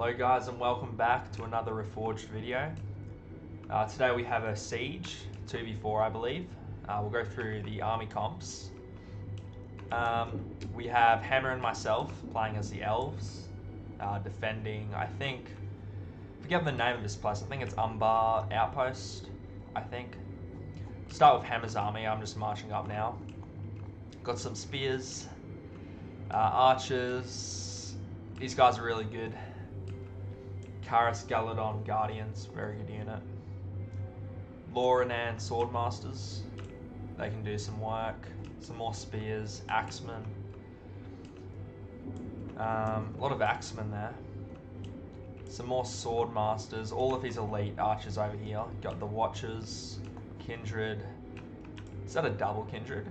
Hello guys and welcome back to another Reforged video. Today we have a siege, 2v4 I believe. We'll go through the army comps. We have Hammer and myself playing as the elves, defending, I forget the name of this place, I think it's Umbar Outpost, I think. Start with Hammer's army, I'm just marching up now. Got some spears, archers, these guys are really good. Karis Galadon Guardians, very good unit. Loranan Swordmasters, they can do some work. Some more spears, axemen. A lot of axemen there. Some more swordmasters, all of these elite archers over here. Got the Watchers, Kindred. Is that a double Kindred?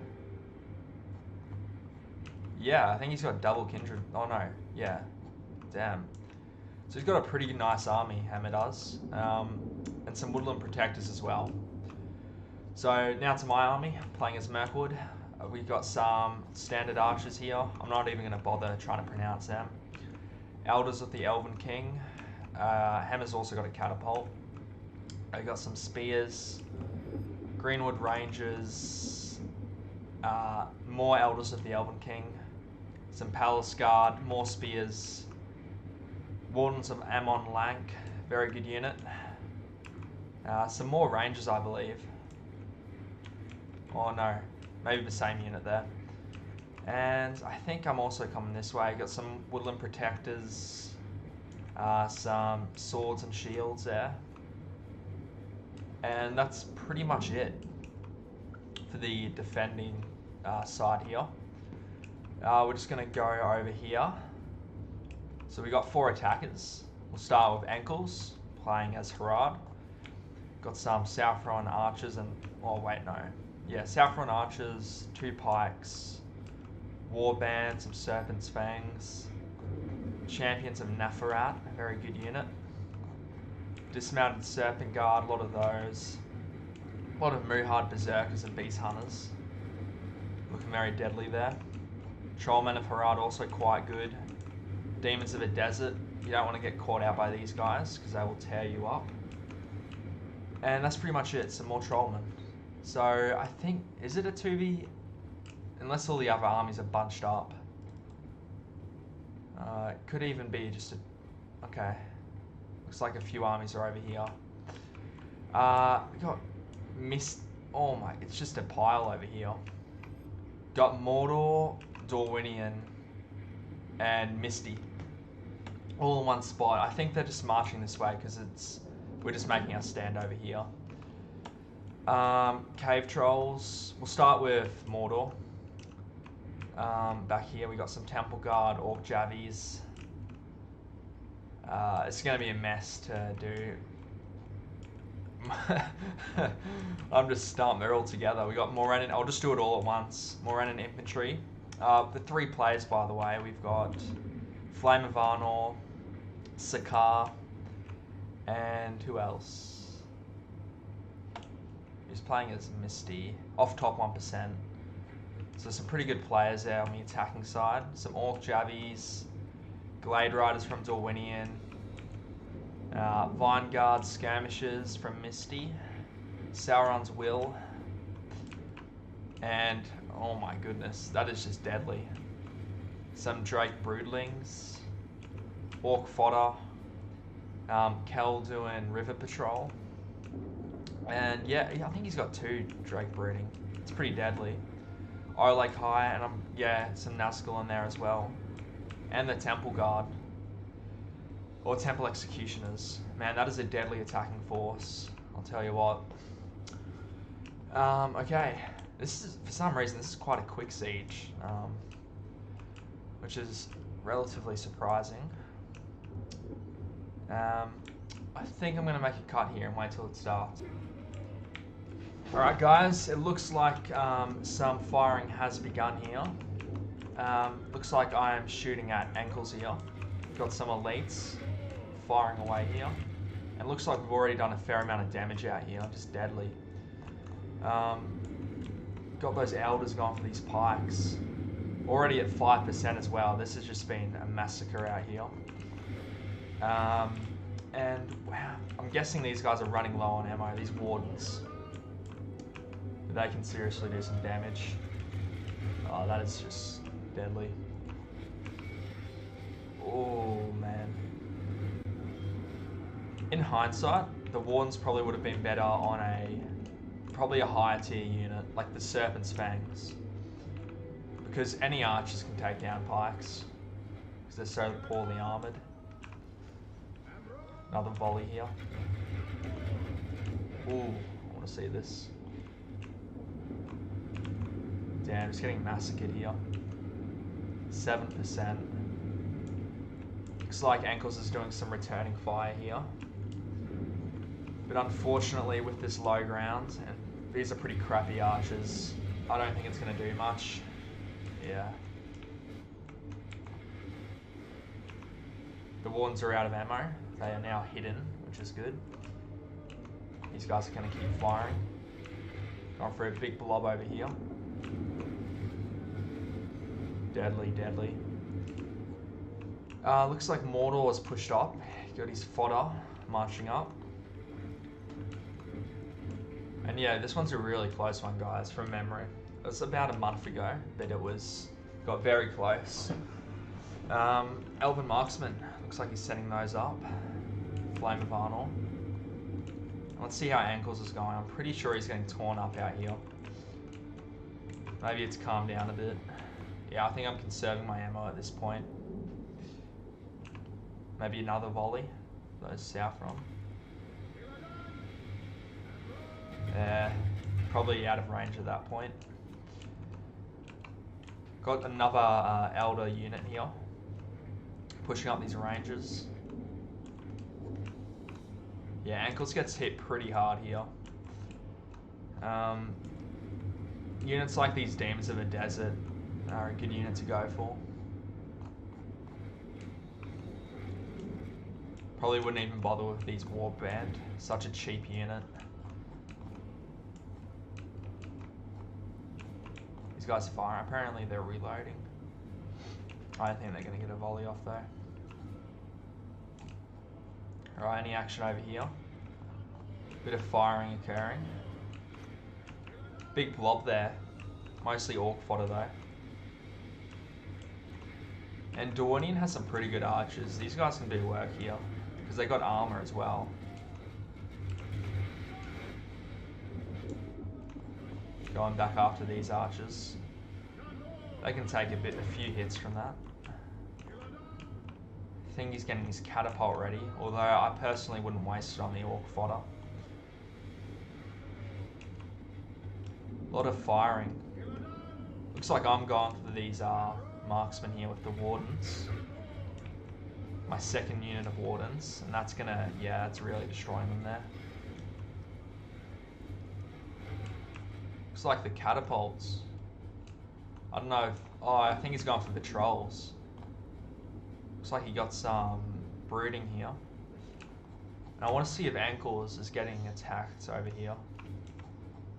Yeah, I think he's got double Kindred. Oh no, yeah, damn. So he's got a pretty nice army, Hammer does, and some Woodland Protectors as well. So now to my army, playing as Mirkwood. We've got some standard archers here. I'm not even going to bother trying to pronounce them. Elders of the Elven King. Hammer's also got a catapult. We've got some spears. Greenwood Rangers. More Elders of the Elven King. Some Palace Guard. More spears. Wardens of Amon Lank, very good unit. Some more Rangers, I believe. Oh no, maybe the same unit there. And I think I'm also coming this way. Got some Woodland Protectors, some swords and shields there. And that's pretty much it for the defending side here. We're just going to go over here. So we got 4 attackers. We'll start with Ankles, playing as Harad. Got some Southron archers and, oh wait, no. Yeah, Southron archers, 2 pikes, Warband, some Serpent's Fangs, Champions of Nafarat, a very good unit. Dismounted Serpent Guard, a lot of those. A lot of Muhard Berserkers and Beast Hunters. Looking very deadly there. Trollmen of Harad, also quite good. Demons of the Desert, you don't want to get caught out by these guys because they will tear you up. And that's pretty much it, some more Trollmen. So I think, is it a 2v? Unless all the other armies are bunched up. It could even be just a, okay. Looks like a few armies are over here. We got oh my, it's just a pile over here. Got Mordor, Dorwinian, and Misty. All in one spot. I think they're just marching this way because we're just making our stand over here. Cave Trolls. We'll start with Mordor. Back here we got some Temple Guard, Orc Javies. It's going to be a mess to do. I'm just stumped. They're all together. We got Morannon. I'll just do it all at once. Morannon Infantry. The 3 players, by the way, we've got Flame of Arnor, Sakar, and who else? He's playing as Misty, off top 1%. So some pretty good players there on the attacking side. Some Orc Javies, Glade Riders from Dorwinian, Vineguard Skirmishers from Misty, Sauron's Will, and oh my goodness, that is just deadly. Some Drake Broodlings, Orc Fodder, Kelduin River Patrol, and yeah, I think he's got 2 Drake Brooding. It's pretty deadly. Lake High, and yeah, some Nazgul in there as well, and the Temple Guard or Temple Executioners. Man, that is a deadly attacking force. I'll tell you what. Okay, this is, for some reason, this is quite a quick siege, which is relatively surprising. I think I'm going to make a cut here and wait till it starts. Alright guys, it looks like some firing has begun here. Looks like I am shooting at Ankles here. Got some elites firing away here. And looks like we've already done a fair amount of damage out here, just deadly. Got those Elders going for these pikes. Already at 5% as well. This has just been a massacre out here. And wow, I'm guessing these guys are running low on ammo, these wardens. They can seriously do some damage. Oh, that is just deadly. Oh, man. In hindsight, the wardens probably would have been better on probably a higher tier unit, like the Serpent's Fangs. Because any archers can take down pikes, because they're so poorly armoured. Another volley here. Ooh, I want to see this. Damn, just getting massacred here. 7%. Looks like Ankles is doing some returning fire here. But unfortunately with this low ground, and these are pretty crappy archers, I don't think it's going to do much. Yeah. The wardens are out of ammo. They are now hidden, which is good. These guys are going to keep firing. Going for a big blob over here. Deadly, deadly. Looks like Mordor was pushed up. He got his fodder marching up. And yeah, this one's a really close one, guys, from memory. It was about a month ago that got very close. Elven Marksman, looks like he's setting those up. Flame of Arnor. Let's see how Ankles is going. I'm pretty sure he's getting torn up out here. Maybe it's calmed down a bit. Yeah, I think I'm conserving my ammo at this point. Maybe another volley. Those south from. Yeah, probably out of range at that point. Got another Elder unit here. Pushing up these ranges. Yeah, Ankles gets hit pretty hard here. Units like these Demons of the Desert are a good unit to go for. Probably wouldn't even bother with these Warband. Such a cheap unit. These guys fire. Apparently they're reloading. I don't think they're going to get a volley off though. Alright, any action over here? Bit of firing occurring. Big blob there. Mostly Orc fodder though. And Dornian has some pretty good archers. These guys can do work here, because they got armor as well. Going back after these archers. They can take a few hits from that. I think he's getting his catapult ready, although I personally wouldn't waste it on the Orc fodder. A lot of firing. Looks like I'm going for these marksmen here with the Wardens. My second unit of Wardens, and that's gonna, yeah, it's really destroying them there. Looks like the catapults. I don't know if, oh, I think he's going for the trolls. Looks like he got some brooding here. And I want to see if Ankles is getting attacked over here.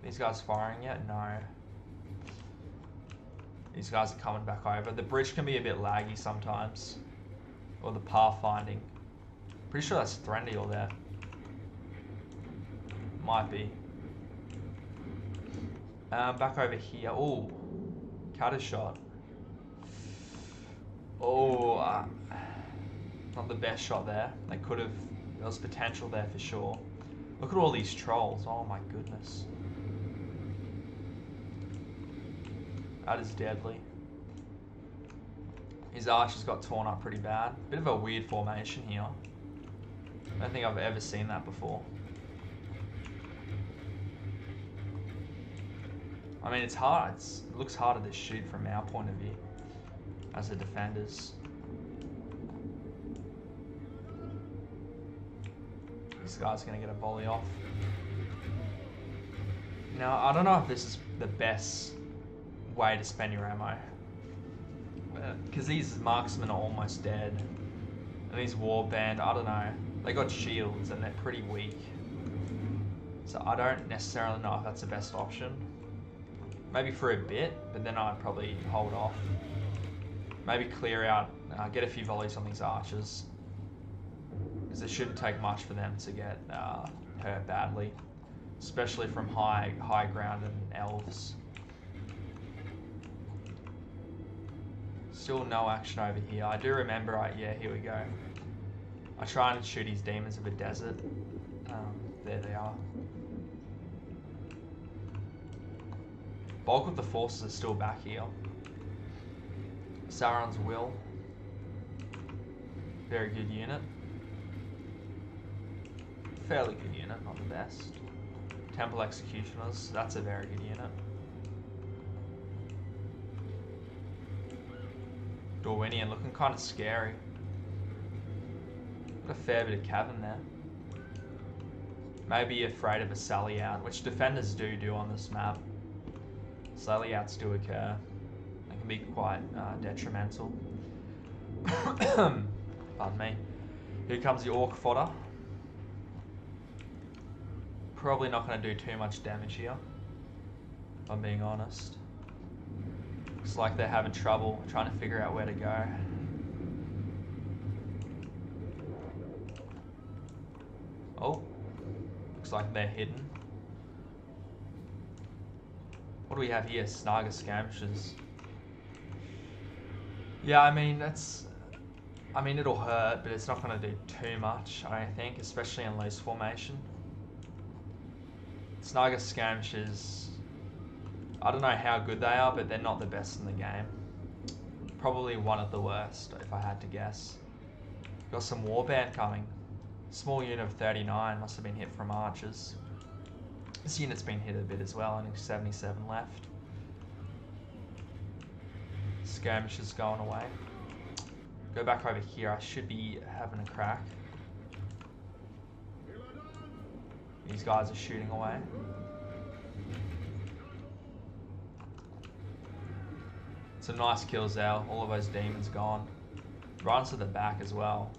These guys firing yet? No. These guys are coming back over. The bridge can be a bit laggy sometimes. Or the pathfinding. Pretty sure that's Thranduil there. Might be. Back over here. Oh, cutter shot. Oh, not the best shot there. They could have. There was potential there for sure. Look at all these trolls. Oh my goodness. That is deadly. His archers got torn up pretty bad. Bit of a weird formation here. I don't think I've ever seen that before. I mean, it's hard. It looks harder to shoot from our point of view as the defenders. This guy's going to get a volley off. Now, I don't know if this is the best way to spend your ammo. Because these marksmen are almost dead. And these warband, I don't know. They got shields and they're pretty weak. So I don't necessarily know if that's the best option. Maybe for a bit, but then I'd probably hold off. Maybe clear out, get a few volleys on these archers. because it shouldn't take much for them to get hurt badly, especially from high ground and elves. Still no action over here. I do remember, yeah, here we go. I try and shoot his demons of a desert. There they are. Bulk of the forces are still back here. Sauron's Will. Very good unit. Fairly good unit, not the best. Temple Executioners, that's a very good unit. Dorwinian looking kind of scary. Got a fair bit of cavern there. Maybe afraid of a sally out, which defenders do on this map. Sally outs do occur. They can be quite detrimental. Pardon me. Here comes the Orc fodder. Probably not going to do too much damage here, if I'm being honest. Looks like they're having trouble trying to figure out where to go. Oh, looks like they're hidden. What do we have here? Snaga Skirmishers. Yeah, I mean, it'll hurt, but it's not going to do too much, I don't think, especially in loose formation. Snaga Skirmishers, I don't know how good they are, but they're not the best in the game. Probably one of the worst, if I had to guess. Got some warband coming. Small unit of 39, must have been hit from archers. This unit's been hit a bit as well, only 77 left. Skirmishers going away. Go back over here, I should be having a crack. These guys are shooting away. It's a nice kill, Zell. All of those demons gone. Runs to the back as well.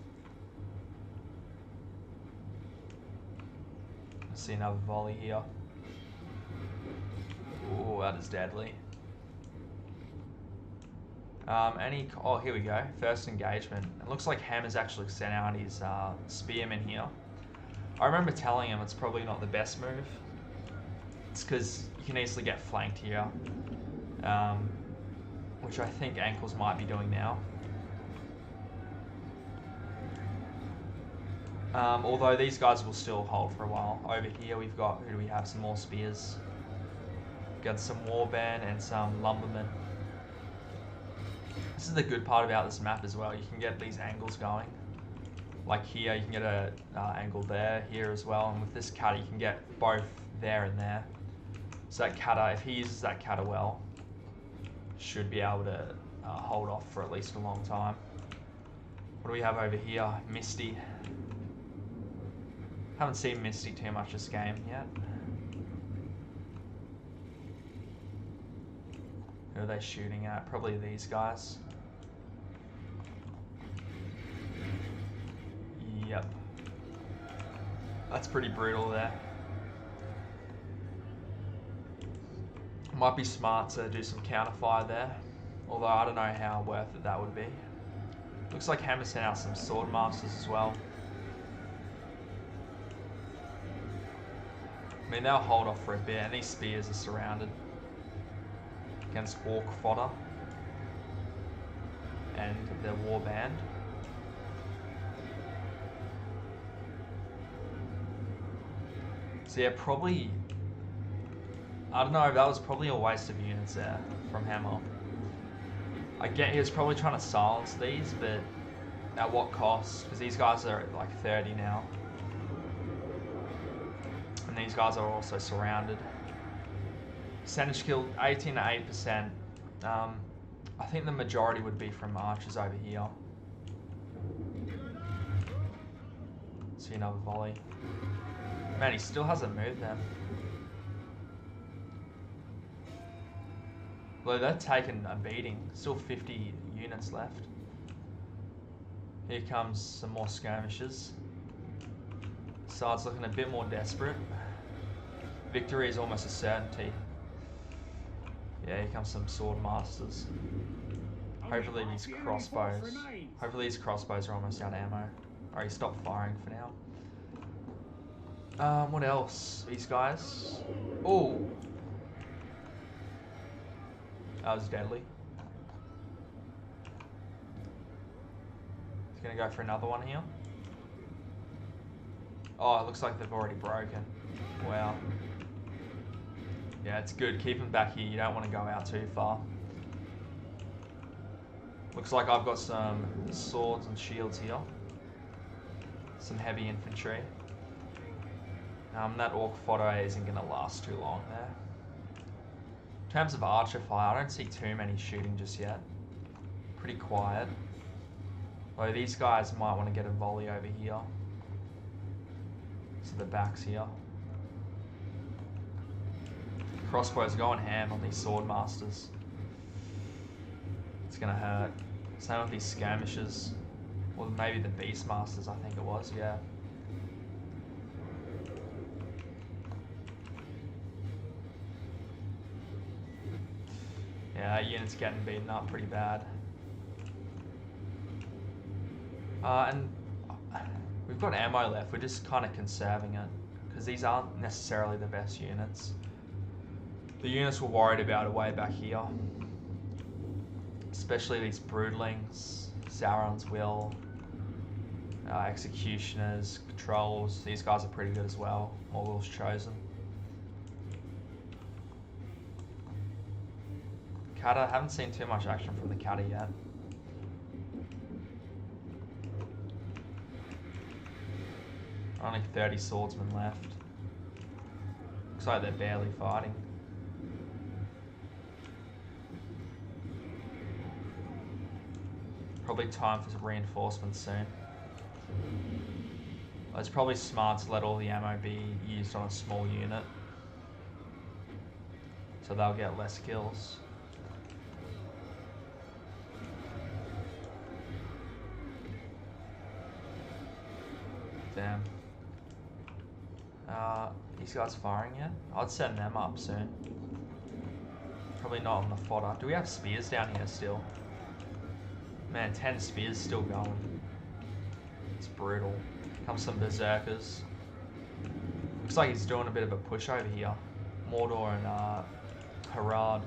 I see another volley here. Ooh, that is deadly. Oh, here we go. First engagement. It looks like Hammer's actually sent out his spearmen here. I remember telling him it's probably not the best move. It's because you can easily get flanked here. Which I think Ankles might be doing now. Although these guys will still hold for a while. Over here we've got, who do we have? Some more spears. Got some warband and some lumbermen. This is the good part about this map as well. You can get these angles going. Like here, you can get a angle there, here as well. And with this cutter, you can get both there and there. So that cutter, if he uses that cutter well, should be able to hold off for at least a long time. What do we have over here? Misty. Haven't seen Misty too much this game yet. Who are they shooting at? Probably these guys. Yep. That's pretty brutal there. Might be smart to do some counterfire there. Although I don't know how worth it that would be. Looks like Hammer sent out some sword masters as well. I mean, they'll hold off for a bit, and these spears are surrounded against Orc fodder and their warband. So yeah, probably, I don't know, that was probably a waste of units there from Hammer. I get he was probably trying to silence these, but at what cost? Because these guys are at like 30 now. And these guys are also surrounded. Percentage kill, 18 to 8%. I think the majority would be from archers over here. See another volley. Man, he still hasn't moved them. Although they've taken a beating. Still 50 units left. Here comes some more skirmishes. Side's looking a bit more desperate. Victory is almost a certainty. Yeah, here comes some sword masters. Hopefully these crossbows are almost out of ammo. Alright, stop firing for now. What else? These guys. Oh, that was deadly. He's gonna go for another one here. Oh, it looks like they've already broken. Wow. Yeah, it's good. Keep them back here. You don't want to go out too far. Looks like I've got some swords and shields here. Some heavy infantry. That orc fodder isn't going to last too long there. In terms of archer fire, I don't see too many shooting just yet. Pretty quiet. Though these guys might want to get a volley over here. So the back's here. Crossbows going ham on these sword masters. It's gonna hurt. Same with these skirmishers. Or maybe the beast masters, I think it was, yeah. Yeah, that unit's getting beaten up pretty bad. And we've got ammo left, we're just kind of conserving it. Because these aren't necessarily the best units. The units we're worried about are way back here. Especially these broodlings, Sauron's Will, executioners, controls. These guys are pretty good as well. Morgul's Chosen. Kata, haven't seen too much action from the Kata yet. Only 30 swordsmen left. Looks like they're barely fighting. Probably time for some reinforcements soon. It's probably smart to let all the ammo be used on a small unit. So they'll get less kills. Damn. These guys firing yet? I'd send them up soon. Probably not on the fodder. Do we have spears down here still? Man, 10 spears still going. It's brutal. Comes some berserkers. Looks like he's doing a bit of a push over here. Mordor and Harad.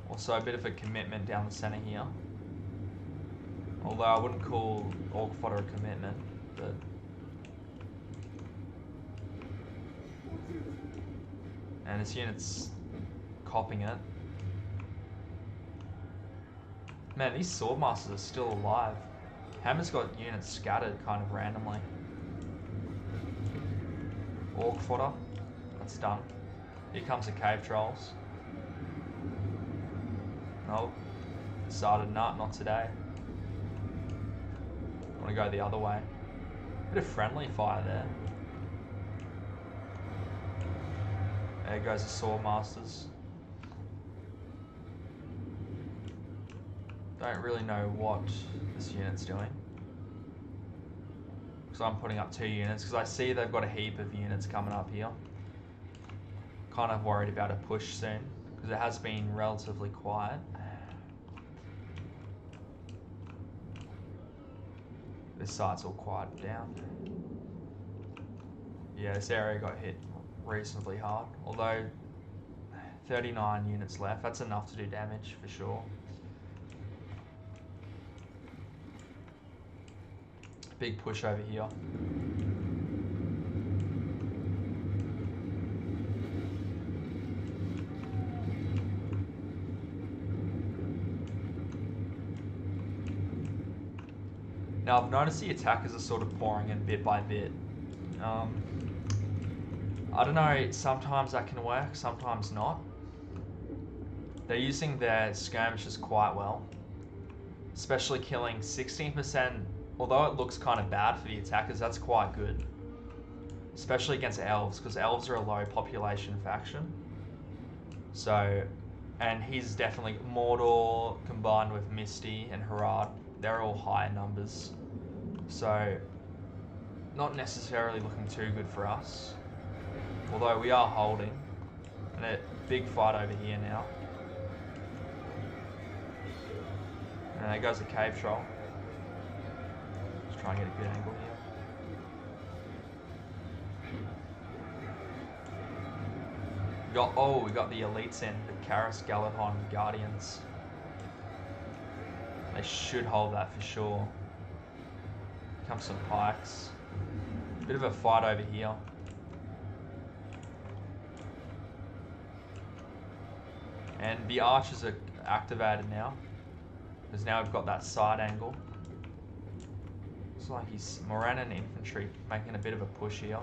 Also a bit of a commitment down the center here. Although I wouldn't call Orc fodder a commitment, but... And this unit's copping it. Man, these swordmasters are still alive. Hammer's got units scattered kind of randomly. Orc fodder. That's done. Here comes the cave trolls. Nope. Decided not today. I want to go the other way. Bit of friendly fire there. There goes the swordmasters. Don't really know what this unit's doing. Because I'm putting up 2 units, because I see they've got a heap of units coming up here. Kind of worried about a push soon, because it has been relatively quiet. This site's all quieted down. Yeah, this area got hit reasonably hard, although 39 units left, that's enough to do damage for sure. Big push over here. Now I've noticed the attackers are sort of pouring in bit by bit. I don't know, sometimes that can work, sometimes not. They're using their skirmishes quite well. Especially killing 16%, although it looks kind of bad for the attackers, that's quite good. Especially against elves, because elves are a low population faction. So, and he's definitely Mordor combined with Misty and Harad. They're all high numbers. So, not necessarily looking too good for us. Although we are holding. And a big fight over here now. And there goes the cave troll. Just try and get a good angle here. We got the elites in, the Karis Galathon Guardians. They should hold that for sure. Come some pikes. Bit of a fight over here. And the archers are activated now. Because now we've got that side angle. Looks like he's Morannon infantry making a bit of a push here.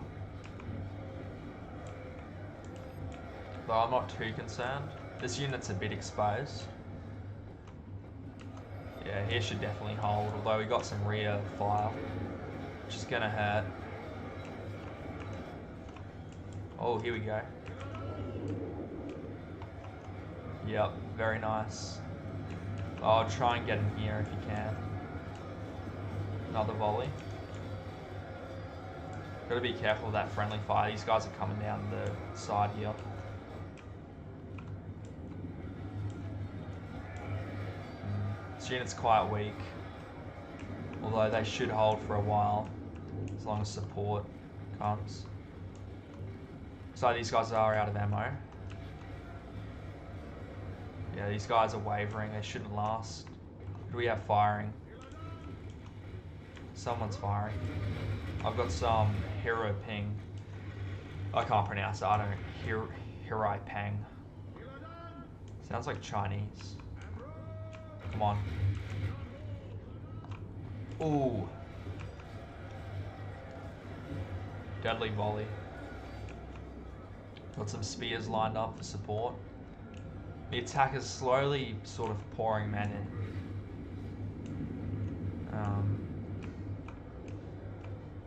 Though I'm not too concerned. This unit's a bit exposed. Yeah, he should definitely hold, although we got some rear fire, which is gonna hurt. Oh, here we go. Yep, very nice. I'll try and get him here if you can. Another volley. Gotta be careful of that friendly fire. These guys are coming down the side here. This unit's quite weak, although they should hold for a while, as long as support comes. So these guys are out of ammo. Yeah, these guys are wavering, they shouldn't last. Who do we have firing? Someone's firing. I've got some hero ping. I can't pronounce it, I don't. Hirai Pang. Sounds like Chinese. Come on. Ooh. Deadly volley. Got some spears lined up for support. The attacker's slowly sort of pouring men in.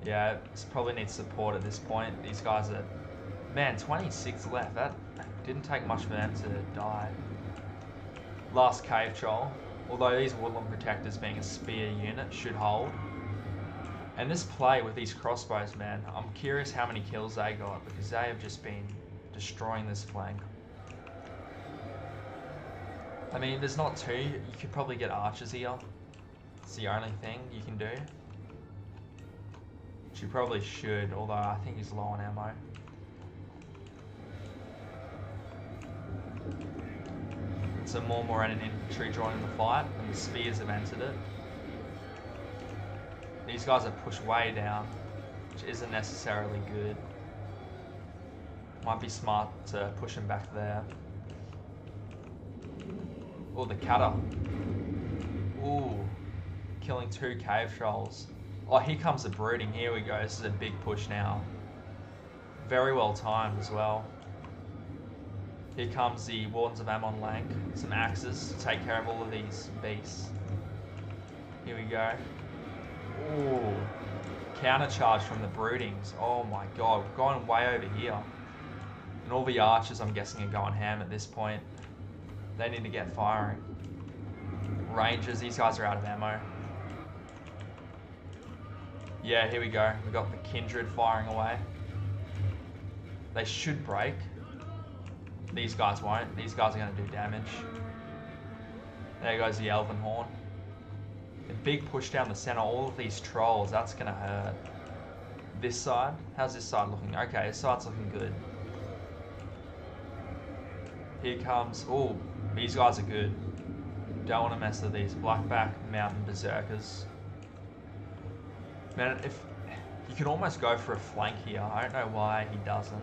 Yeah, this probably needs support at this point. These guys are... Man, 26 left. That didn't take much for them to die. Last cave troll. Although these woodland protectors being a spear unit should hold. And this play with these crossbows, man, I'm curious how many kills they got, because they have just been destroying this flank. I mean, there's not two. You could probably get archers here. It's the only thing you can do. Which you probably should, although I think he's low on ammo. Some more Morannon infantry joining the fight, and the spears have entered it. These guys are pushed way down, which isn't necessarily good. Might be smart to push them back there. Oh, the cutter. Ooh, killing 2 cave trolls. Oh, here comes the brooding. Here we go. This is a big push now. Very well timed as well. Here comes the Wardens of Ammon Lank. Some axes to take care of all of these beasts. Here we go. Ooh. Counter charge from the broodings. Oh my god, we're going way over here. And all the archers, I'm guessing, are going ham at this point. They need to get firing. Rangers, these guys are out of ammo. Yeah, here we go. We got the Kindred firing away. They should break. These guys won't. These guys are going to do damage. There goes the Elven Horn. A big push down the center. All of these trolls, that's going to hurt. This side? How's this side looking? Okay, this side's looking good. Here comes... Oh, these guys are good. Don't want to mess with these Blackback Mountain Berserkers. Man, if you can almost go for a flank here. I don't know why he doesn't.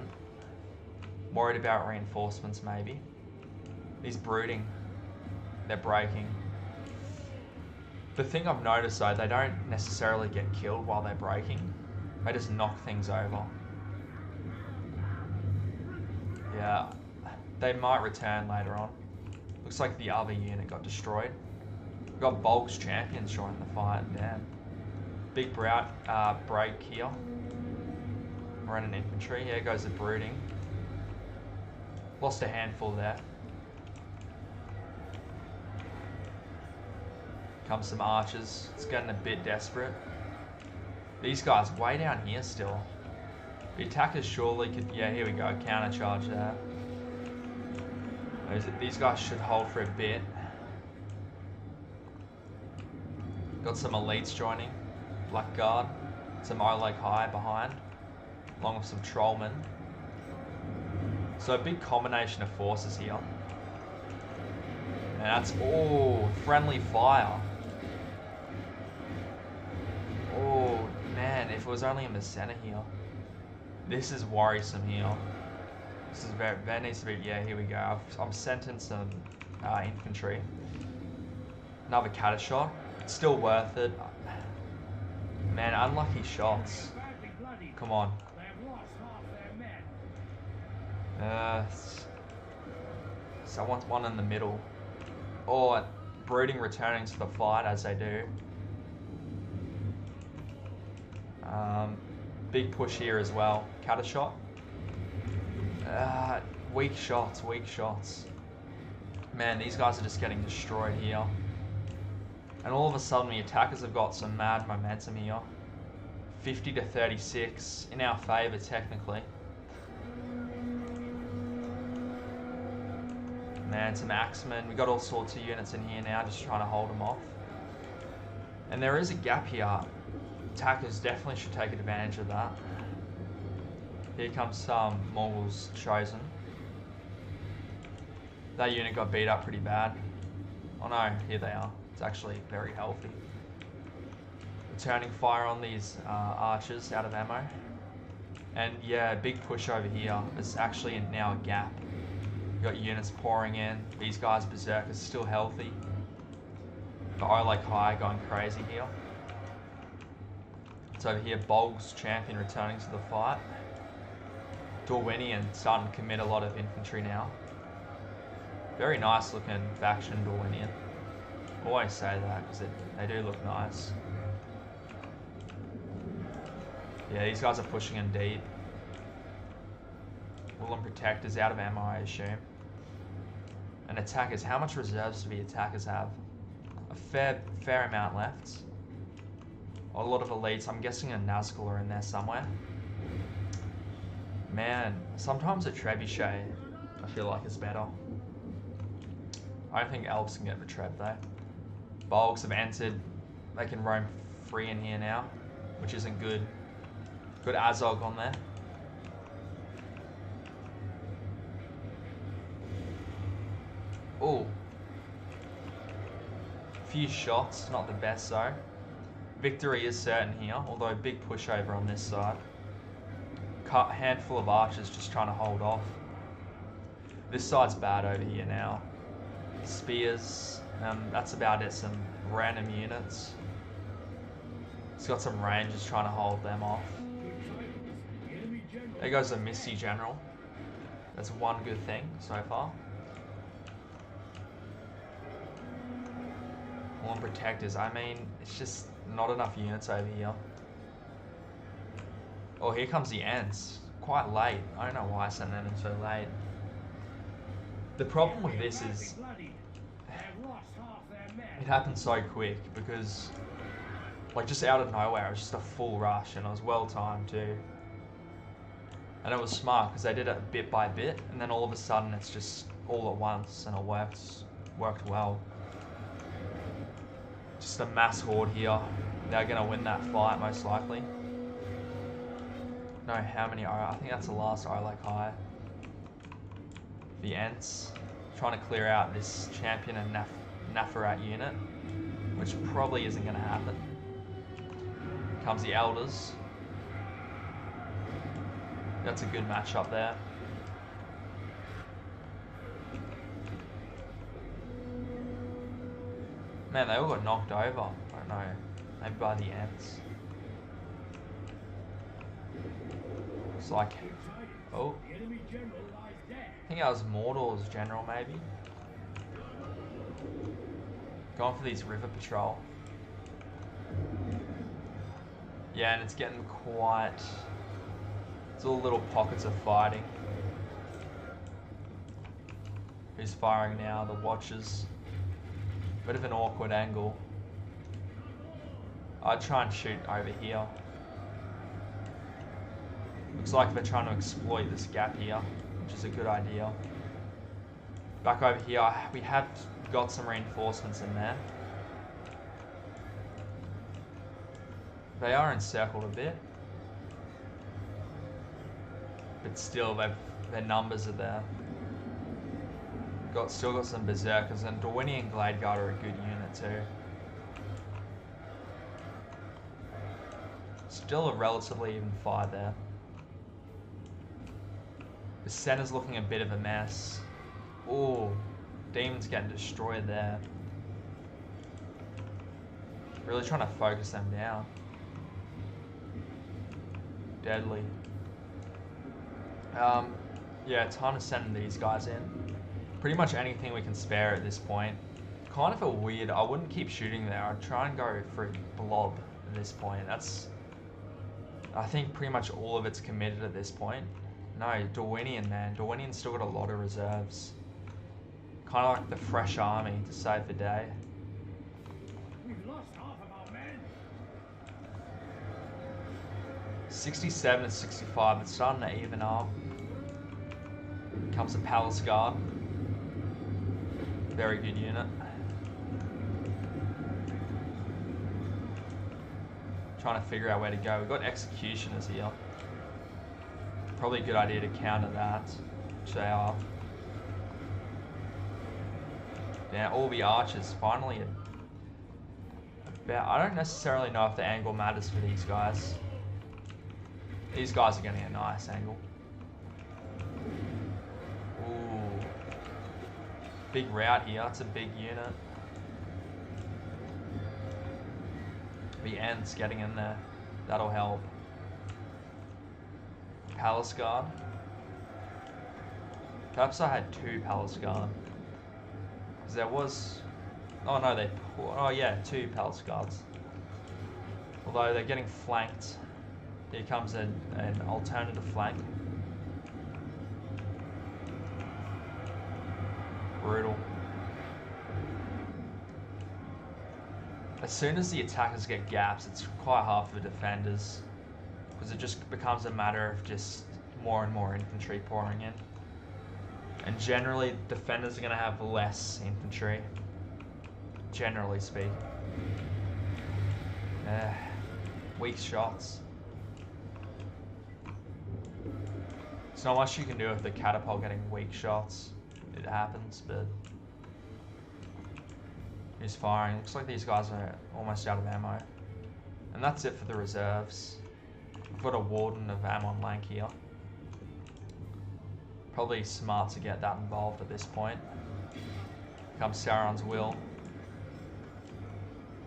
Worried about reinforcements, maybe. He's brooding. They're breaking. The thing I've noticed, though, they don't necessarily get killed while they're breaking. They just knock things over. Yeah. They might return later on. Looks like the other unit got destroyed. We've got Bulk's champions joining the fight. Damn. Big break here. We're in an infantry. Here goes the brooding. Lost a handful there. Comes some archers. It's getting a bit desperate. These guys way down here still. The attackers surely could... Yeah, here we go. Counter charge there. These guys should hold for a bit. Got some elites joining. blackguard, some O-Leg High behind, along with some trollmen. So a big combination of forces here. And that's, oh, friendly fire. Oh, man, if it was only in the center here. This is worrisome here. This is very needs to be, yeah, here we go. I'm sent in some infantry. Another catter shot. It's still worth it. Man, unlucky shots. Come on. Someone's one in the middle. Oh, brooding returning to the fight as they do. Big push here as well. Cutter shot. Weak shots, weak shots. Man, these guys are just getting destroyed here. And all of a sudden the attackers have got some mad momentum here. 50 to 36 in our favour technically. Man, some axemen. We got all sorts of units in here now, just trying to hold them off. And there is a gap here. Attackers definitely should take advantage of that. Here comes some Mongols chosen. That unit got beat up pretty bad. Oh no, here they are. It's actually very healthy. Returning fire on these archers out of ammo. And yeah, big push over here. There's actually now a gap. You got units pouring in. These guys, berserkers, still healthy. The O-Leg High going crazy here. It's over here, Bolg's champion returning to the fight. Dorwinian starting to commit a lot of infantry now. Very nice looking faction, Dorwinian. Always say that because they do look nice. Yeah, these guys are pushing in deep. Woolen Protectors out of ammo, I assume. And attackers, how much reserves do the attackers have? A fair amount left. A lot of elites. I'm guessing a Nazgul are in there somewhere. Man, sometimes a trebuchet I feel like is better. I don't think elves can get the treb though. Bolgs have entered. They can roam free in here now, which isn't good. Good Azog on there. Oh. Few shots, not the best though. Victory is certain here, although a big pushover on this side. Handful of archers just trying to hold off. This side's bad over here now. Spears, that's about it, some random units. It's got some rangers trying to hold them off. There goes a Misty General. That's one good thing so far. Woolen Protectors, I mean, it's just not enough units over here. Oh, here comes the Ents. Quite late. I don't know why I sent them in so late. The problem with this is it happened so quick because like just out of nowhere it was just a full rush and it was well timed too. And it was smart because they did it bit by bit and then all of a sudden it's just all at once and it worked well. Just a mass horde here. They're going to win that fight most likely. No, how many are? I think that's the last O-Leg High. The Ents trying to clear out this champion and Nafarat unit, which probably isn't going to happen. Comes the Elders. That's a good matchup there. Man, they all got knocked over. I don't know. Maybe by the Ents. It's like, oh. I think that was Mordor's general, maybe. Going for these river patrol. Yeah, and it's getting quite... It's all little pockets of fighting. Who's firing now? The Watchers. Bit of an awkward angle. I'd try and shoot over here. Looks like they're trying to exploit this gap here, which is a good idea. Back over here, we have got some reinforcements in there. They are encircled a bit. But still, their numbers are there. Still got some Berserkers, and Dorwini and Gladeguard are a good unit too. Still a relatively even fight there. The center's looking a bit of a mess. Ooh, Demons getting destroyed there. Really trying to focus them down. Deadly. Yeah, time to send these guys in. Pretty much anything we can spare at this point. Kind of a weird, I wouldn't keep shooting there. I'd try and go for a blob at this point. I think pretty much all of it's committed at this point. No, Dorwinian, man. Dorwinian's still got a lot of reserves. Kind of like the fresh army to save the day. We've lost half of our men. 67 and 65, it's starting to even up. Comes a Palace Guard. Very good unit. Trying to figure out where to go. We've got Executioners here. Probably a good idea to counter that, which they are. Yeah, all the archers finally. I don't necessarily know if the angle matters for these guys. These guys are getting a nice angle. Ooh. Big rout here. That's a big unit. The Ents getting in there. That'll help. Palace Guard. Perhaps I had 2 Palace Guard. Because there was... Oh no, oh yeah, 2 Palace Guards. Although they're getting flanked. Here comes an alternative flank. Brutal. As soon as the attackers get gaps, it's quite hard for the defenders. Because it just becomes a matter of just more and more infantry pouring in. And generally, defenders are going to have less infantry. Generally speaking. Weak shots. There's not much you can do with the catapult getting weak shots. It happens, but... He's firing. Looks like these guys are almost out of ammo. And that's it for the reserves. We've got a Warden of Ammon Lank here. Probably smart to get that involved at this point. Comes Sauron's Will.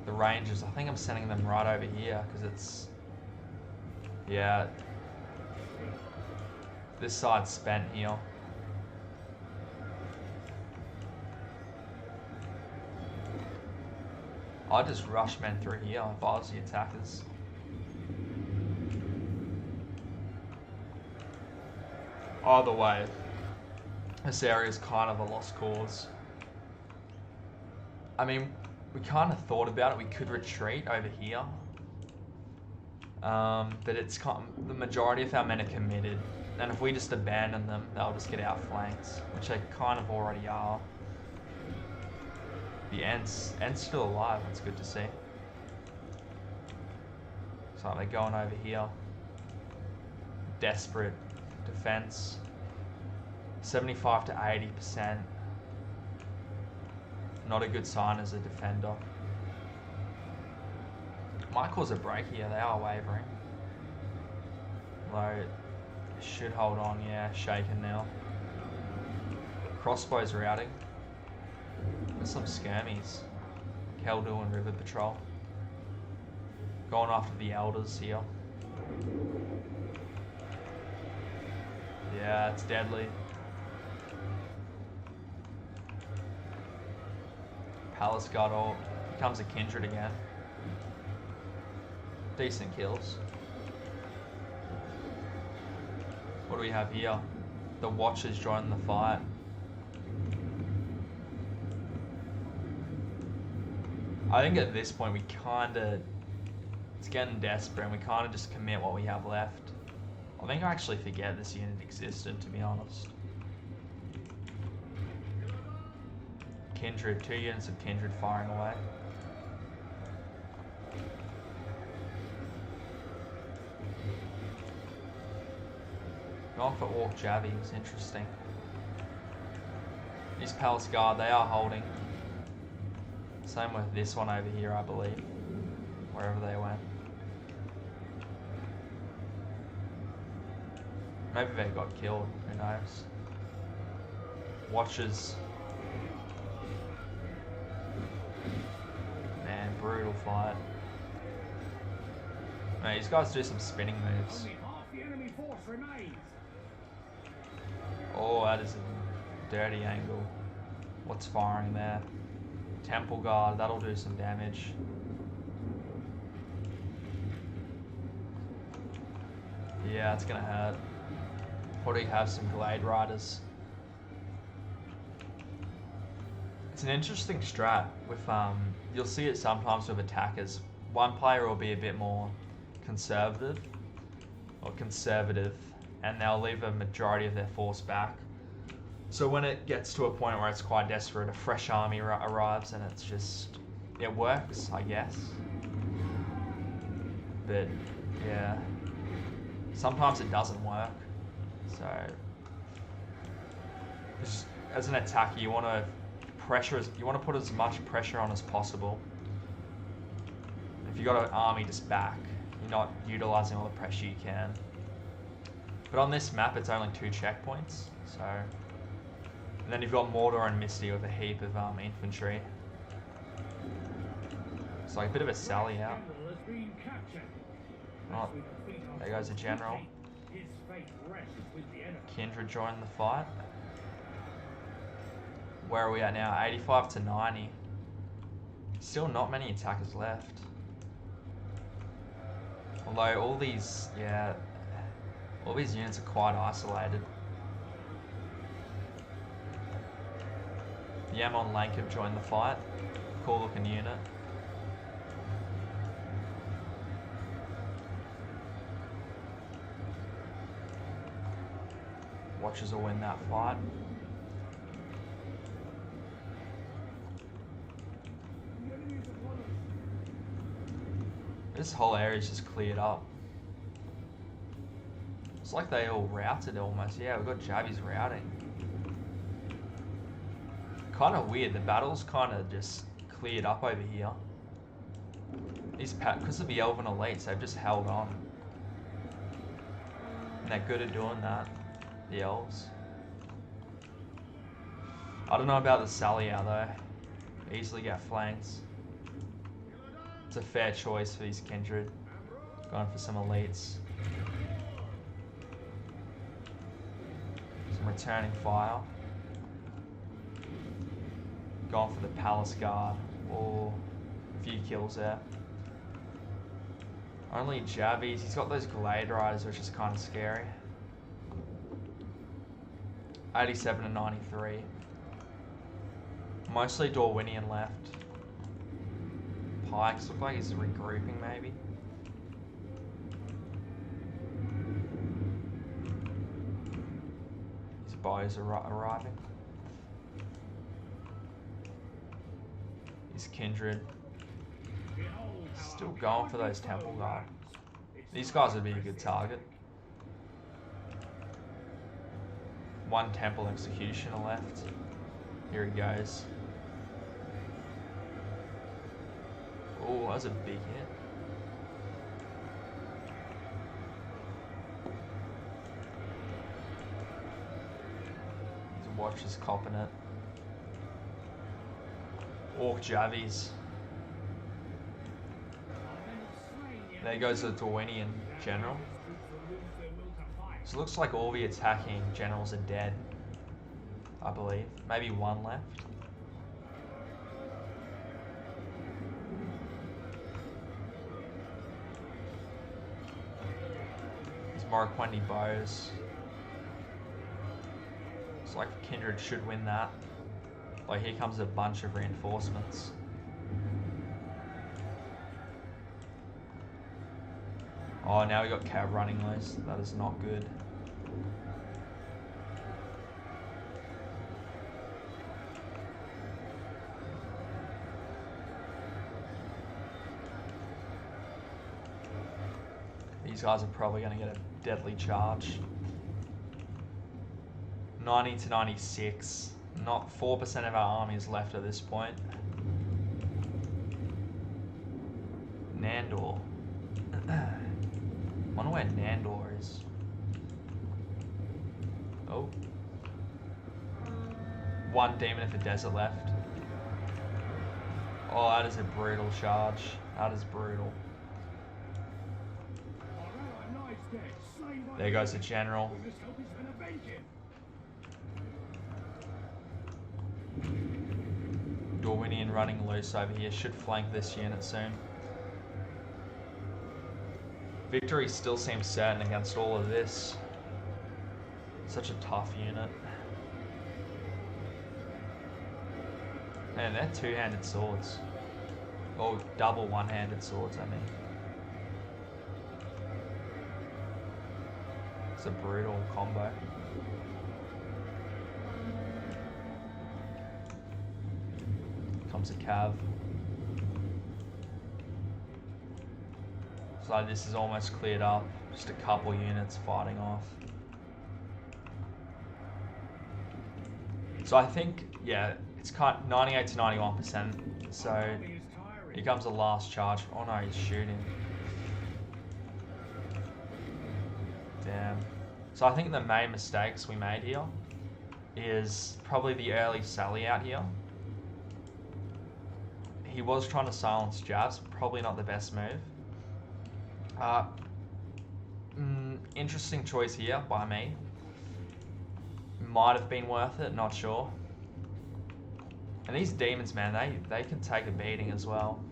The Rangers, I think I'm sending them right over here because it's... Yeah. This side's spent here. I'd just rush men through here if I was the attackers. Either way, this area is kind of a lost cause. I mean, we kind of thought about it. We could retreat over here. But it's the majority of our men are committed. And if we just abandon them, they'll just get outflanked, which they kind of already are. The Ents still alive, that's good to see. So they're going over here. Desperate defense. 75 to 80%. Not a good sign as a defender. Might cause a break here, they are wavering. Although, should hold on, yeah, shaken now. Crossbows routing. There's some skirmies. Keldu and River Patrol. Going after the Elders here. Yeah, it's deadly. Palace Guard ult. Becomes a Kindred again. Decent kills. What do we have here? The Watchers joining the fight. I think at this point it's getting desperate and we kind of just commit what we have left. I think I actually forget this unit existed, to be honest. Kindred, 2 units of Kindred firing away. Going for Orc Javies, interesting. These Palace Guard, they are holding. Same with this one over here, I believe. Wherever they went. Maybe they got killed, who knows. Watchers. Man, brutal fight. Man, these guys do some spinning moves. Only half the enemy force remains. Oh, that is a dirty angle. What's firing there? Temple Guard, that'll do some damage. Yeah, it's gonna hurt. Probably have some Glade Riders. It's an interesting strat with you'll see it sometimes with attackers. One player will be a bit more conservative, and they'll leave a majority of their force back. So when it gets to a point where it's quite desperate, a fresh army arrives and it's just, it works, I guess. But yeah, sometimes it doesn't work. So as an attacker, you want to put as much pressure on as possible. If you got an army just back, you're not utilizing all the pressure you can. But on this map, it's only 2 checkpoints, so. And then you've got Mordor and Misty with a heap of infantry. It's like a bit of a sally out. Oh, there goes the general. Kindred joined the fight. Where are we at now? 85 to 90. Still not many attackers left. Although all these units are quite isolated. The Amon Lank have joined the fight. Cool looking unit. Watchers will win that fight. This whole area is just cleared up. It's like they all routed almost. Yeah, we've got Javies routing. Kind of weird. The battle's kind of just cleared up over here. These because of the Elven elites, they've just held on. And they're good at doing that. The elves. I don't know about the Salia though. Easily get flanked. It's a fair choice for these Kindred. Going for some elites. Some returning fire. Going for the Palace Guard. Oh, a few kills there. Only Javies. He's got those Glade Riders, which is kind of scary. 87 to 93. Mostly Dorwinian left. Pikes look like he's regrouping maybe. His bows are arriving. His Kindred. Still going for those Temple Guard. These guys would be a good target. 1 Temple Executioner left. Here he goes. Oh, that's a big hit. His watch is copping it. Orc Javies. There goes the Dorwinian general. So it looks like all the attacking generals are dead, I believe. Maybe 1 left. These Morroquendi bows. Looks like Kindred should win that. Like here comes a bunch of reinforcements. Oh, now we got Cav running loose. That is not good. These guys are probably going to get a deadly charge. 90 to 96. Not 4% of our army is left at this point. Nandor. Wonder where Nandor is. Oh. One demon of the desert left. Oh, that is a brutal charge. That is brutal. There goes the general. Dorwinian running loose over here. Should flank this unit soon. Victory still seems certain against all of this. Such a tough unit. Man, they're two-handed swords. Or double one-handed swords, I mean. It's a brutal combo. Comes a cav. So this is almost cleared up. Just a couple units fighting off. So I think, yeah, it's kind of 98 to 91%. So here comes the last charge. Oh no, he's shooting. Damn. So I think the main mistakes we made here is probably the early sally out here. He was trying to silence jabs, probably not the best move. Interesting choice here by me. Might have been worth it, not sure. And these demons, man, they can take a beating as well.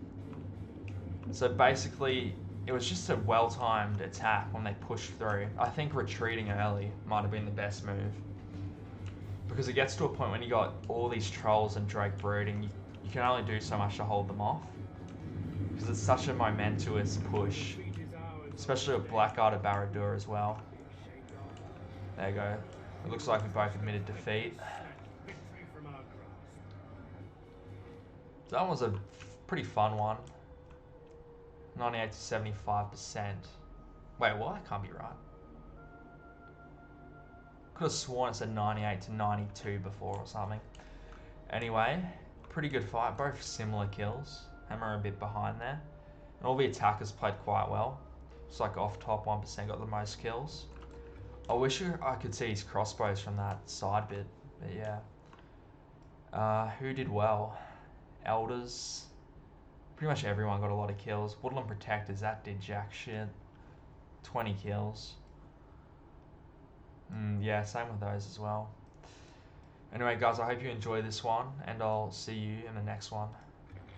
So basically, it was just a well-timed attack when they pushed through. I think retreating early might have been the best move. Because it gets to a point when you got all these trolls and Drake brooding, you can only do so much to hold them off. Because it's such a momentous push. Especially with Blackguard of Barad-dûr as well. There you go. It looks like we both admitted defeat. That was a pretty fun one. 98 to 75%. Wait, what? That can't be right. Could have sworn it said 98 to 92 before or something. Anyway, pretty good fight. Both similar kills. Hammer a bit behind there. And all the attackers played quite well. It's like off top 1% got the most kills. I wish I could see his crossbows from that side bit, but yeah. Who did well? Elders. Pretty much everyone got a lot of kills. Woodland Protectors, that did jack shit. 20 kills. Yeah, same with those as well. Anyway, guys, I hope you enjoy this one, and I'll see you in the next one.